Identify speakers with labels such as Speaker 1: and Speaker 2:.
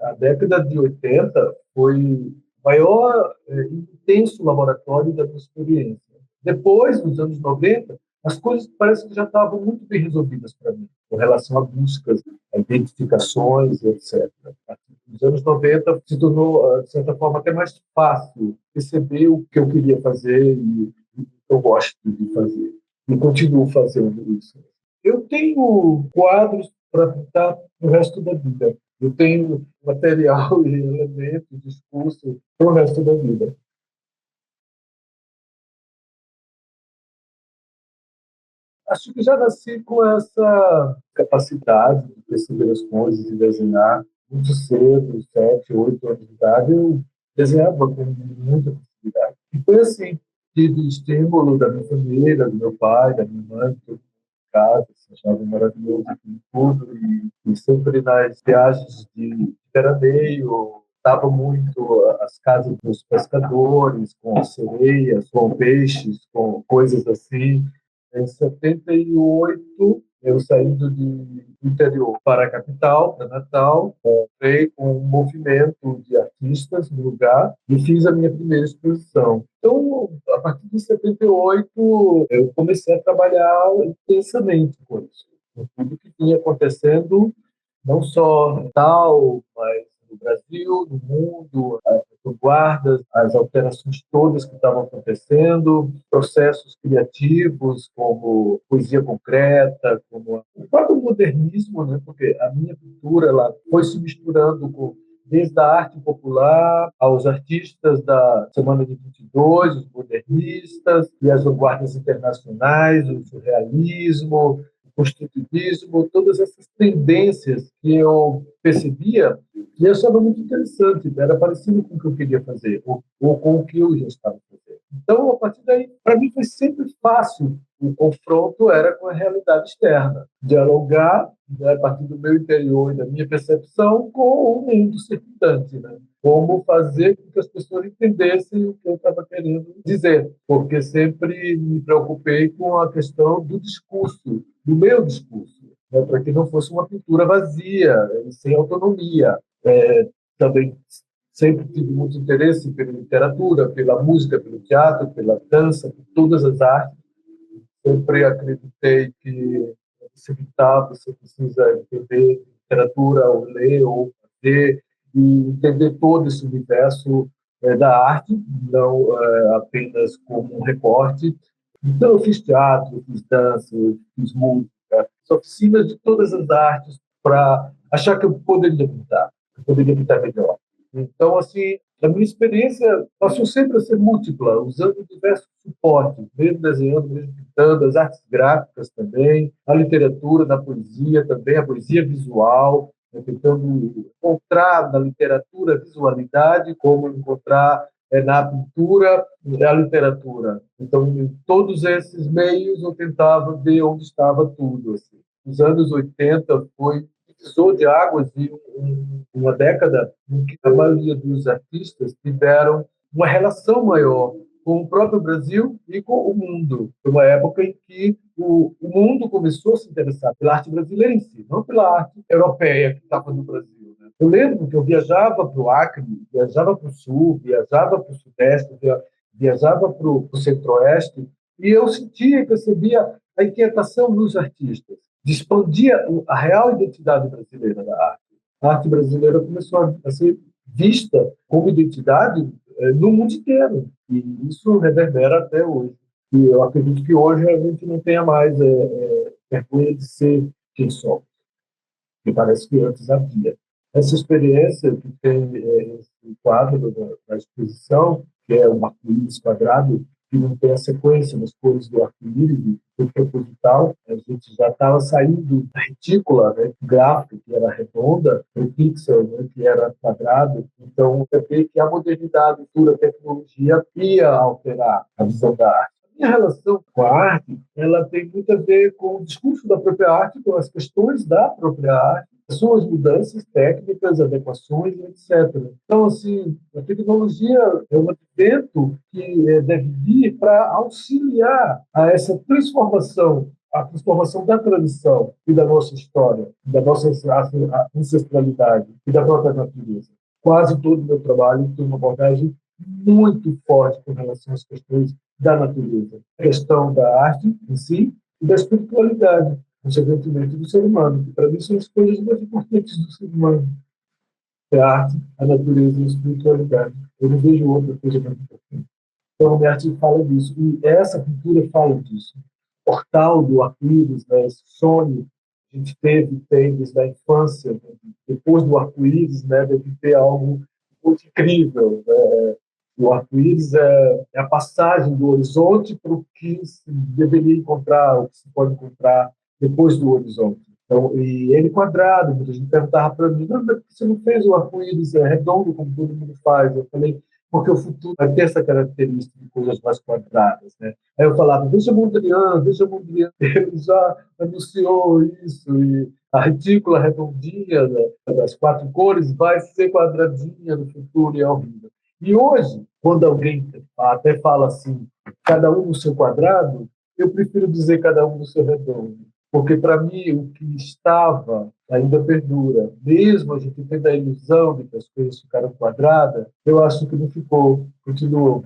Speaker 1: A década de 80 foi o maior intenso laboratório da minha experiência. Depois, nos anos 90, as coisas parece que já estavam muito bem resolvidas para mim, com relação a buscas, a identificações, etc. Nos anos 90 se tornou, de certa forma, até mais fácil perceber o que eu queria fazer e o que eu gosto de fazer. E continuo fazendo isso. Eu tenho quadros para pintar o resto da vida. Eu tenho material e elementos, discurso para o resto da vida. Acho que já nasci com essa capacidade de perceber as coisas e desenhar muito cedo, 7, 8 anos de idade, eu desenhava com muita facilidade. E foi assim, tive estímulo da minha família, do meu pai, da minha mãe, todo mundo em casa, se achava maravilhoso aquilo tudo, e sempre nas viagens de veraneio, estava muito as casas dos pescadores, com sereias, com peixes, com coisas assim. Em 78, eu saindo do interior para a capital, para Natal, entrei com um movimento de artistas no lugar e fiz a minha primeira exposição. Então, a partir de 78, eu comecei a trabalhar intensamente com isso, com tudo que vinha acontecendo, não só em Natal, mas no Brasil, no mundo, as vanguardas, as alterações todas que estavam acontecendo, processos criativos como poesia concreta, como o próprio modernismo, né? Porque a minha cultura ela foi se misturando com desde a arte popular aos artistas da Semana de 22, os modernistas e as vanguardas internacionais, o surrealismo, construtivismo, todas essas tendências que eu percebia e eu achava muito interessante, era parecido com o que eu queria fazer, ou com o que eu já estava fazendo. Então, a partir daí, para mim foi sempre fácil. O confronto era com a realidade externa, dialogar, né, a partir do meu interior e da minha percepção com o mundo circundante, né? Como fazer com que as pessoas entendessem o que eu estava querendo dizer, porque sempre me preocupei com a questão do discurso, do meu discurso, né, para que não fosse uma pintura vazia, sem autonomia. Também sempre tive muito interesse pela literatura, pela música, pelo teatro, pela dança, por todas as artes. Sempre acreditei que você pintar, você precisa entender literatura, ou ler, ou fazer, e entender todo esse universo da arte, não apenas como um recorte. Então, eu fiz teatro, fiz dança, fiz música, fiz oficinas de todas as artes para achar que eu poderia pintar melhor. Então, assim, a minha experiência passou sempre a ser múltipla, usando diversos suportes, mesmo desenhando, mesmo pintando, as artes gráficas também, a literatura, na poesia também, a poesia visual, né, tentando encontrar na literatura visualidade, como encontrar na pintura a literatura. Então, em todos esses meios, eu tentava ver onde estava tudo. Assim. Os anos 80 foi divisor de águas e uma década em que a maioria dos artistas tiveram uma relação maior com o próprio Brasil e com o mundo. Foi uma época em que o mundo começou a se interessar pela arte brasileira em si, não pela arte europeia que estava no Brasil. Né? Eu lembro que eu viajava para o Acre, viajava para o Sul, viajava para o Sudeste, viajava para o Centro-Oeste, e eu sentia e percebia a inquietação dos artistas, de expandir a real identidade brasileira da arte. A arte brasileira começou a ser vista como identidade no mundo inteiro. E isso reverbera até hoje. E eu acredito que hoje a gente não tenha mais vergonha de ser quem somos, que parece que antes havia. Essa experiência que tem esse quadro da exposição, que é um arco-íris quadrado, que não tem a sequência das cores do arco-íris, foi proposital. A gente já estava saindo da retícula, né, gráfica, que era redonda, para o pixel, né, que era quadrado. Então, você vê que a modernidade, a tecnologia ia alterar a visão da arte. A minha relação com a arte, ela tem muito a ver com o discurso da própria arte, com as questões da própria arte, suas mudanças técnicas, adequações, etc. Então, assim, a tecnologia é um advento que deve vir para auxiliar a essa transformação a transformação da tradição e da nossa história, da nossa ancestralidade e da própria natureza. Quase todo o meu trabalho tem uma abordagem muito forte com relação às questões da natureza, a questão da arte em si e da espiritualidade, consequentemente do ser humano, que para mim são as coisas mais importantes do ser humano: a arte, a natureza e a espiritualidade. Eu não vejo outra coisa mais importante. Então, o arte fala disso, e essa cultura fala disso. O portal do arco-íris, né, esse sonho que a gente tem desde a infância, né, depois do arco-íris, né, deve ter algo muito incrível, né? O arco-íris é a passagem do horizonte para o que se deveria encontrar, o que se pode encontrar depois do horizonte. Então, e ele quadrado, muita gente perguntava para mim, não, mas por que você não fez o arco-íris redondo como todo mundo faz? Eu falei, porque o futuro vai ter essa característica de coisas mais quadradas, né? Aí eu falava, veja Mondrian, ele já anunciou isso, e a retícula redondinha, né, das quatro cores vai ser quadradinha no futuro, e é horrível. E hoje, quando alguém até fala assim, cada um no seu quadrado, eu prefiro dizer cada um no seu redondo. Porque, para mim, o que estava ainda perdura. Mesmo a gente tendo a ilusão de que as coisas ficaram quadradas, eu acho que não ficou, continuou.